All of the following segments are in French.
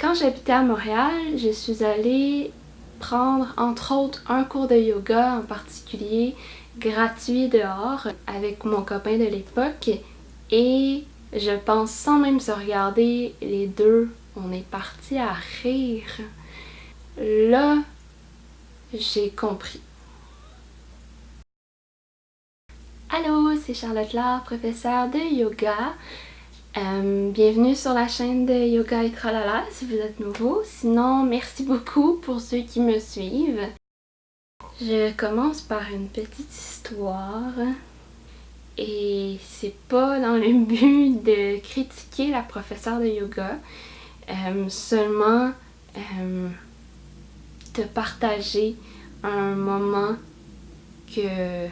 Quand j'habitais à Montréal, je suis allée prendre entre autres un cours de yoga en particulier gratuit dehors avec mon copain de l'époque et je pense sans même se regarder les deux, on est partis à rire. Là, j'ai compris. Allô, c'est Charlotte Laure, professeure de yoga. Bienvenue sur la chaîne de Yoga et Tralala si vous êtes nouveau. Sinon, merci beaucoup pour ceux qui me suivent. Je commence par une petite histoire et c'est pas dans le but de critiquer la professeure de yoga, seulement de partager un moment que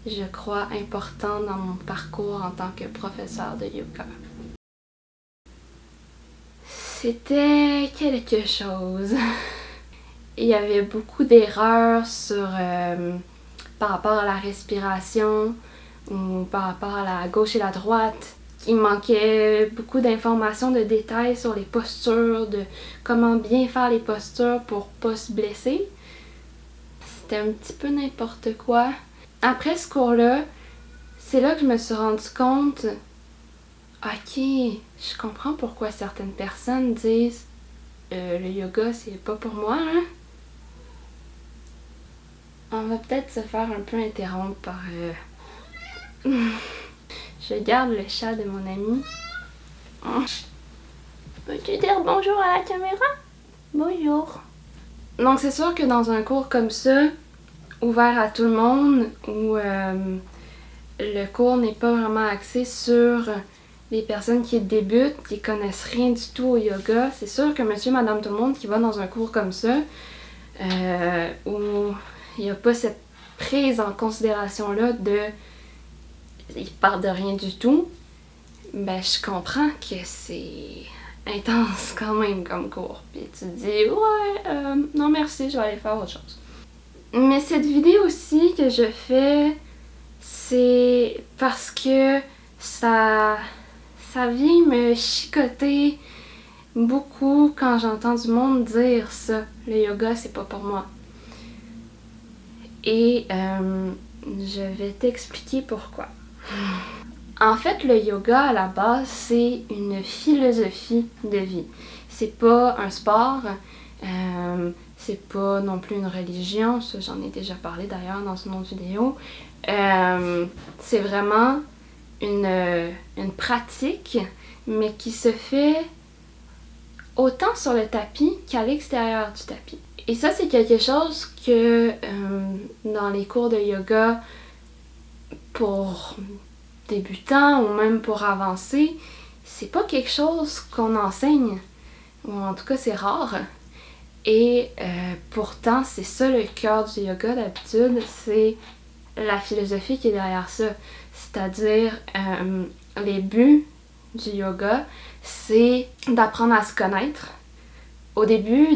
je crois important dans mon parcours en tant que professeure de yoga. C'était quelque chose. Il y avait beaucoup d'erreurs par rapport à la respiration ou par rapport à la gauche et la droite. Il manquait beaucoup d'informations, de détails sur les postures, de comment bien faire les postures pour pas se blesser. C'était un petit peu n'importe quoi. Après ce cours-là, c'est là que je me suis rendu compte, ok, je comprends pourquoi certaines personnes disent le yoga c'est pas pour moi, hein? On va peut-être se faire un peu interrompre par... Je garde le chat de mon ami. Peux-tu dire bonjour à la caméra? Bonjour. Donc c'est sûr que dans un cours comme ça, ouvert à tout le monde, où le cours n'est pas vraiment axé sur les personnes qui débutent, qui connaissent rien du tout au yoga, c'est sûr que monsieur, madame, tout le monde qui va dans un cours comme ça, où il n'y a pas cette prise en considération-là de... il parle de rien du tout, ben je comprends que c'est intense quand même comme cours. Puis tu te dis, ouais, non merci, je vais aller faire autre chose. Mais cette vidéo aussi que je fais, c'est parce que ça vient me chicoter beaucoup quand j'entends du monde dire ça. Le yoga, c'est pas pour moi. Et je vais t'expliquer pourquoi. En fait, le yoga, à la base, c'est une philosophie de vie. C'est pas un sport, c'est pas non plus une religion, ça j'en ai déjà parlé d'ailleurs dans une autre vidéo. C'est vraiment une pratique, mais qui se fait autant sur le tapis qu'à l'extérieur du tapis. Et ça, c'est quelque chose que dans les cours de yoga, pour débutants ou même pour avancer, c'est pas quelque chose qu'on enseigne, ou en tout cas c'est rare. Et pourtant, c'est ça le cœur du yoga d'habitude, c'est la philosophie qui est derrière ça. C'est-à-dire, les buts du yoga, c'est d'apprendre à se connaître. Au début,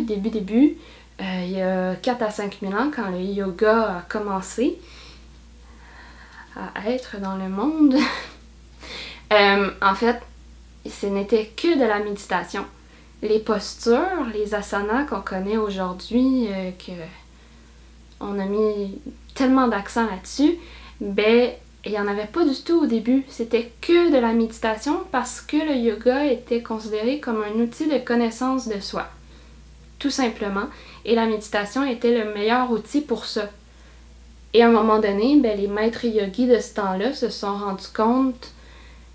il y a 4 à 5 000 ans, quand le yoga a commencé à être dans le monde, en fait, ce n'était que de la méditation. Les postures, les asanas qu'on connaît aujourd'hui, on a mis tellement d'accent là-dessus, ben il n'y en avait pas du tout au début. C'était que de la méditation parce que le yoga était considéré comme un outil de connaissance de soi. Tout simplement. Et la méditation était le meilleur outil pour ça. Et à un moment donné, ben, les maîtres yogis de ce temps-là se sont rendus compte,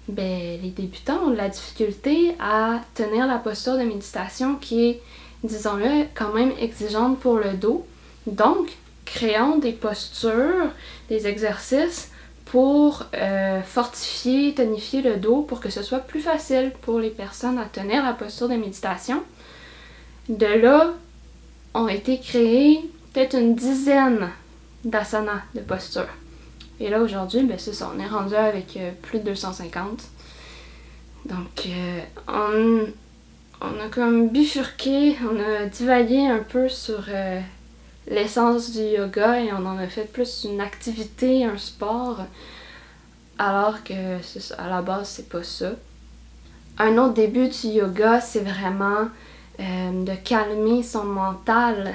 ben, les débutants ont de la difficulté à tenir la posture de méditation qui est, disons-le, quand même exigeante pour le dos. Donc, créons des postures, des exercices pour fortifier, tonifier le dos pour que ce soit plus facile pour les personnes à tenir la posture de méditation. De là, ont été créés peut-être une dizaine d'asanas, de postures. Et là, aujourd'hui, ben c'est ça, on est rendu avec plus de 250. Donc, on a comme bifurqué, on a divagué un peu sur l'essence du yoga et on en a fait plus une activité, un sport, alors que c'est ça, à la base, c'est pas ça. Un autre début du yoga, c'est vraiment de calmer son mental.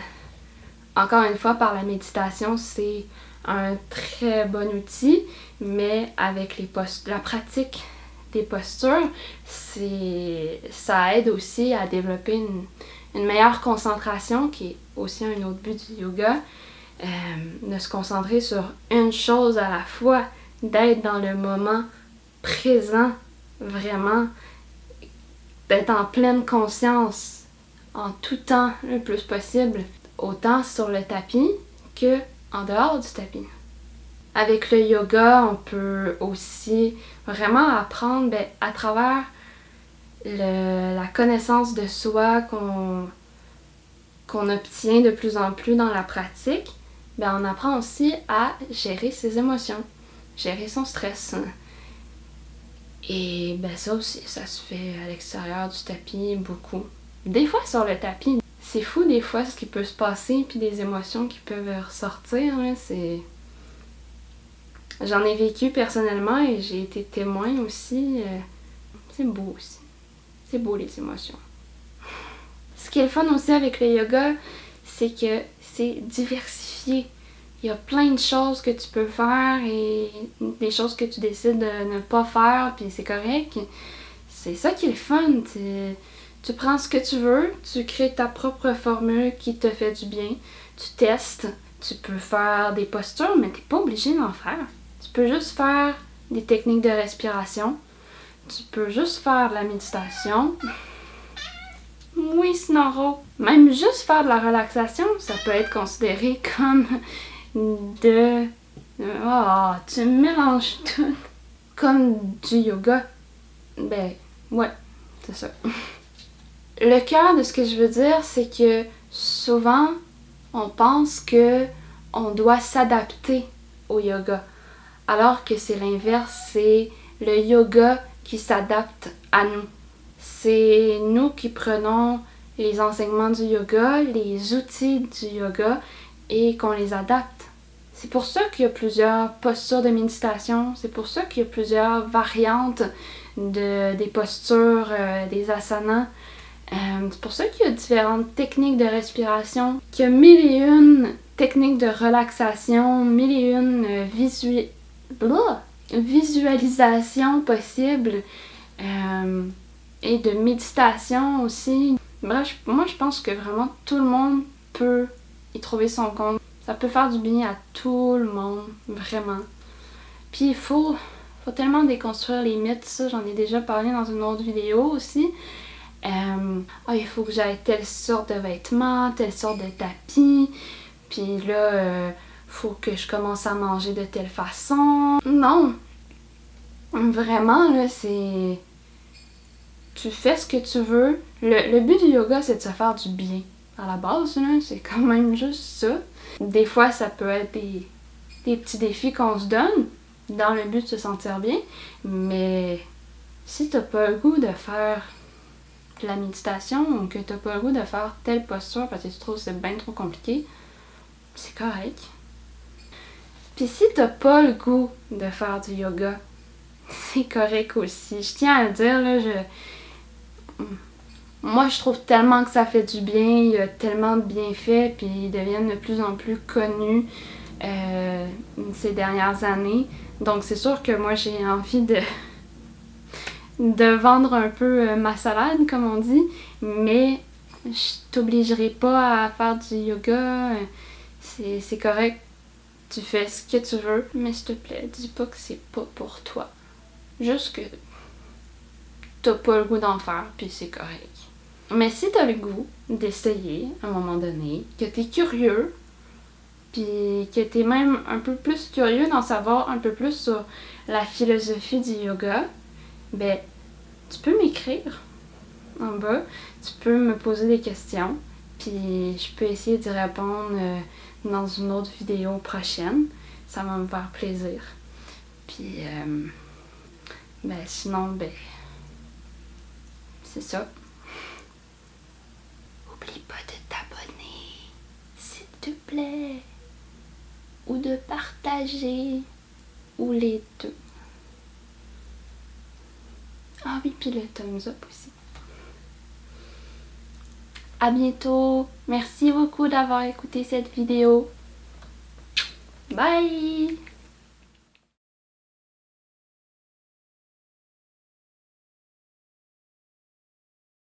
Encore une fois, par la méditation, c'est un très bon outil, mais avec la pratique des postures, ça aide aussi à développer une meilleure concentration, qui est aussi un autre but du yoga, de se concentrer sur une chose à la fois, d'être dans le moment présent, vraiment, d'être en pleine conscience en tout temps le plus possible, autant sur le tapis que en dehors du tapis. Avec le yoga, on peut aussi vraiment apprendre à travers la connaissance de soi qu'on obtient de plus en plus dans la pratique. On apprend aussi à gérer ses émotions, gérer son stress. Et ça aussi, ça se fait à l'extérieur du tapis beaucoup. Des fois sur le tapis, c'est fou des fois ce qui peut se passer, puis des émotions qui peuvent ressortir. Là, J'en ai vécu personnellement et j'ai été témoin aussi. C'est beau aussi. C'est beau les émotions. Ce qui est le fun aussi avec le yoga, c'est que c'est diversifié. Il y a plein de choses que tu peux faire et des choses que tu décides de ne pas faire, puis c'est correct. C'est ça qui est le fun. Tu prends ce que tu veux, tu crées ta propre formule qui te fait du bien, tu testes, tu peux faire des postures, mais t'es pas obligé d'en faire. Tu peux juste faire des techniques de respiration, tu peux juste faire de la méditation. Oui, Snoro. Même juste faire de la relaxation, ça peut être considéré comme tu mélanges tout. Comme du yoga. Ouais, c'est ça. Le cœur de ce que je veux dire, c'est que souvent, on pense que on doit s'adapter au yoga. Alors que c'est l'inverse, c'est le yoga qui s'adapte à nous. C'est nous qui prenons les enseignements du yoga, les outils du yoga et qu'on les adapte. C'est pour ça qu'il y a plusieurs postures de méditation, c'est pour ça qu'il y a plusieurs variantes des postures, des asanas. C'est pour ça qu'il y a différentes techniques de respiration, qu'il y a mille et une techniques de relaxation, mille et une visualisations possibles et de méditation aussi. Bref, moi je pense que vraiment tout le monde peut y trouver son compte. Ça peut faire du bien à tout le monde, vraiment. Puis il faut tellement déconstruire les mythes, ça j'en ai déjà parlé dans une autre vidéo aussi. Il faut que j'aille telle sorte de vêtements, telle sorte de tapis, puis là, faut que je commence à manger de telle façon. Non! Vraiment, là, c'est... Tu fais ce que tu veux. Le but du yoga, c'est de se faire du bien. À la base, là, c'est quand même juste ça. Des fois, ça peut être des petits défis qu'on se donne dans le but de se sentir bien, mais si t'as pas le goût de faire de la méditation ou que t'as pas le goût de faire telle posture parce que tu trouves que c'est bien trop compliqué, c'est correct. Puis si t'as pas le goût de faire du yoga, c'est correct aussi. Je tiens à le dire, là, moi je trouve tellement que ça fait du bien, il y a tellement de bienfaits, puis ils deviennent de plus en plus connus ces dernières années. Donc c'est sûr que moi j'ai envie de vendre un peu ma salade, comme on dit, mais je t'obligerai pas à faire du yoga, c'est correct, tu fais ce que tu veux, mais s'il te plaît, dis pas que c'est pas pour toi. Juste que t'as pas le goût d'en faire, puis c'est correct. Mais si t'as le goût d'essayer à un moment donné, que t'es curieux, puis que t'es même un peu plus curieux d'en savoir un peu plus sur la philosophie du yoga, tu peux m'écrire en bas, tu peux me poser des questions, puis je peux essayer d'y répondre dans une autre vidéo prochaine. Ça va me faire plaisir. Puis, sinon, c'est ça. Oublie pas de t'abonner, s'il te plaît, ou de partager, ou les deux. Ah oui, puis le thumbs up aussi. à bientôt. Merci beaucoup d'avoir écouté cette vidéo. Bye!